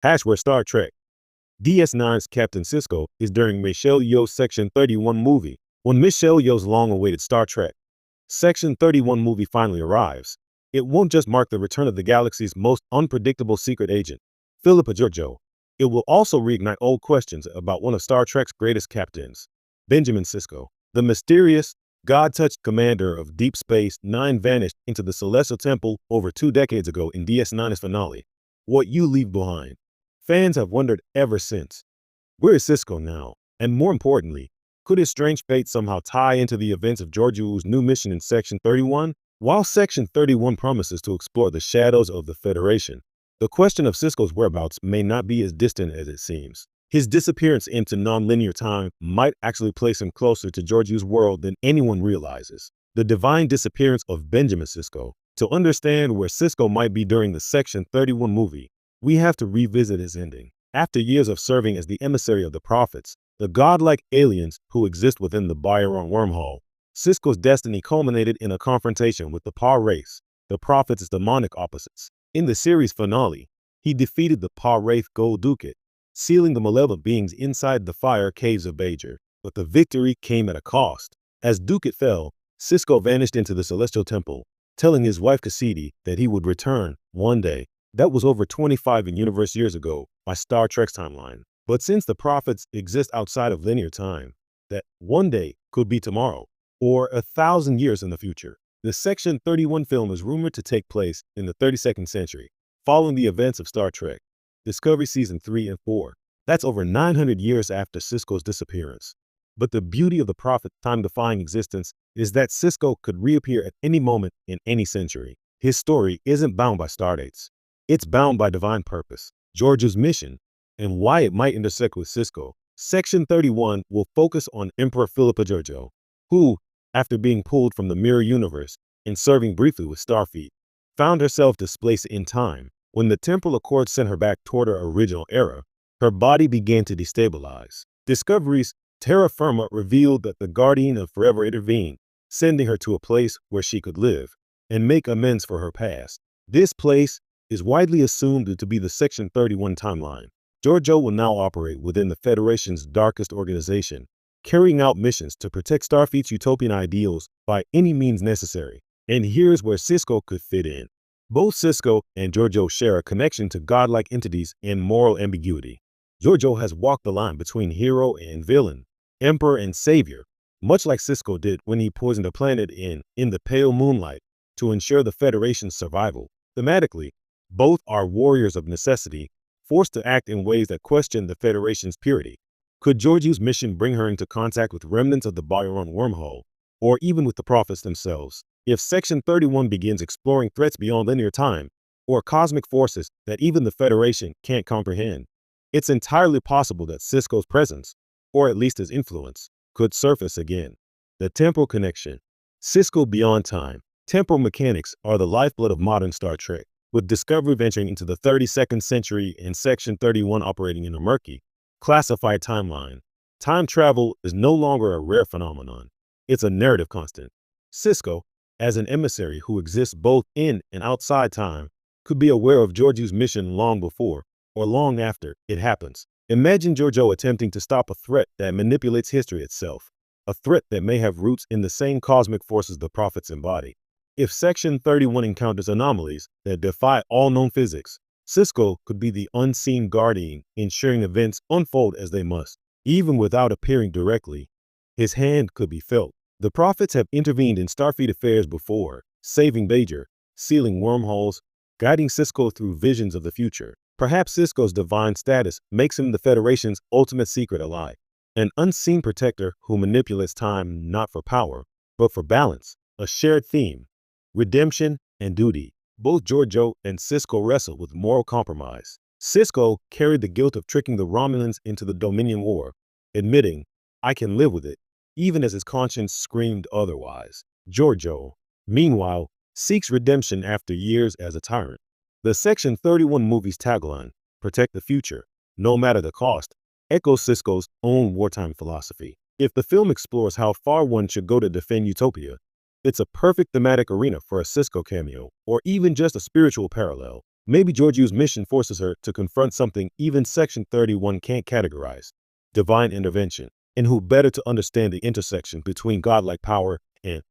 Where Star Trek. DS9's Captain Sisko is during Michelle Yeoh's Section 31 movie. When Michelle Yeoh's long-awaited Star Trek Section 31 movie finally arrives, it won't just mark the return of the galaxy's most unpredictable secret agent, Philippa Georgiou. It will also reignite old questions about one of Star Trek's greatest captains, Benjamin Sisko. The mysterious, God-touched commander of Deep Space Nine vanished into the Celestial Temple over 2 decades ago in DS9's finale, What You Leave Behind. Fans have wondered ever since, where is Sisko now? And more importantly, could his strange fate somehow tie into the events of Georgiou's new mission in Section 31? While Section 31 promises to explore the shadows of the Federation, the question of Sisko's whereabouts may not be as distant as it seems. His disappearance into non-linear time might actually place him closer to Georgiou's world than anyone realizes. The divine disappearance of Benjamin Sisko. To understand where Sisko might be during the Section 31 movie, we have to revisit his ending. After years of serving as the emissary of the prophets, the godlike aliens who exist within the Byron wormhole, Sisko's destiny culminated in a confrontation with the Pa race, the prophets' demonic opposites. In the series finale, he defeated the Pa Wraith Gold Ducat, sealing the malevolent beings inside the fire caves of Bajor. But the victory came at a cost. As Ducat fell, Sisko vanished into the Celestial Temple, telling his wife Cassidy that he would return one day. That was over 25 in-universe years ago by Star Trek's timeline. But since the prophets exist outside of linear time, that one day could be tomorrow, or 1,000 years in the future. The Section 31 film is rumored to take place in the 32nd century, following the events of Star Trek Discovery Season 3 and 4. That's over 900 years after Sisko's disappearance. But the beauty of the prophet's time-defying existence is that Sisko could reappear at any moment in any century. His story isn't bound by stardates. It's bound by divine purpose, Georgiou's mission, and why it might intersect with Sisko. Section 31 will focus on Emperor Philippa Georgiou, who, after being pulled from the mirror universe and serving briefly with Starfleet, found herself displaced in time. When the Temporal Accord sent her back toward her original era, her body began to destabilize. Discovery's terra firma revealed that the Guardian of Forever intervened, sending her to a place where she could live and make amends for her past. This place is widely assumed to be the Section 31 timeline. Georgiou will now operate within the Federation's darkest organization, carrying out missions to protect Starfleet's utopian ideals by any means necessary. And here's where Sisko could fit in. Both Sisko and Georgiou share a connection to godlike entities and moral ambiguity. Georgiou has walked the line between hero and villain, emperor and savior, much like Sisko did when he poisoned a planet in the pale moonlight to ensure the Federation's survival. Thematically, both are warriors of necessity, forced to act in ways that question the Federation's purity. Could Georgiou's mission bring her into contact with remnants of the Byron wormhole, or even with the prophets themselves? If Section 31 begins exploring threats beyond linear time, or cosmic forces that even the Federation can't comprehend, it's entirely possible that Sisko's presence, or at least his influence, could surface again. The temporal connection. Sisko beyond time. Temporal mechanics are the lifeblood of modern Star Trek. With Discovery venturing into the 32nd century and Section 31 operating in a murky, classified timeline, time travel is no longer a rare phenomenon. It's a narrative constant. Sisko, as an emissary who exists both in and outside time, could be aware of Georgiou's mission long before or long after it happens. Imagine Georgiou attempting to stop a threat that manipulates history itself, a threat that may have roots in the same cosmic forces the prophets embody. If Section 31 encounters anomalies that defy all known physics, Sisko could be the unseen guardian, ensuring events unfold as they must. Even without appearing directly, his hand could be felt. The prophets have intervened in Starfleet affairs before, saving Bajor, sealing wormholes, guiding Sisko through visions of the future. Perhaps Sisko's divine status makes him the Federation's ultimate secret ally, an unseen protector who manipulates time not for power, but for balance, a shared theme. Redemption and duty. Both Georgiou and Sisko wrestle with moral compromise. Sisko carried the guilt of tricking the Romulans into the Dominion War, admitting, "I can live with it," even as his conscience screamed otherwise. Georgiou, meanwhile, seeks redemption after years as a tyrant. The Section 31 movie's tagline, "Protect the future, no matter the cost," echoes Sisko's own wartime philosophy. If the film explores how far one should go to defend utopia, it's a perfect thematic arena for a Sisko cameo, or even just a spiritual parallel. Maybe Georgiou's mission forces her to confront something even Section 31 can't categorize: divine intervention. And who better to understand the intersection between godlike power and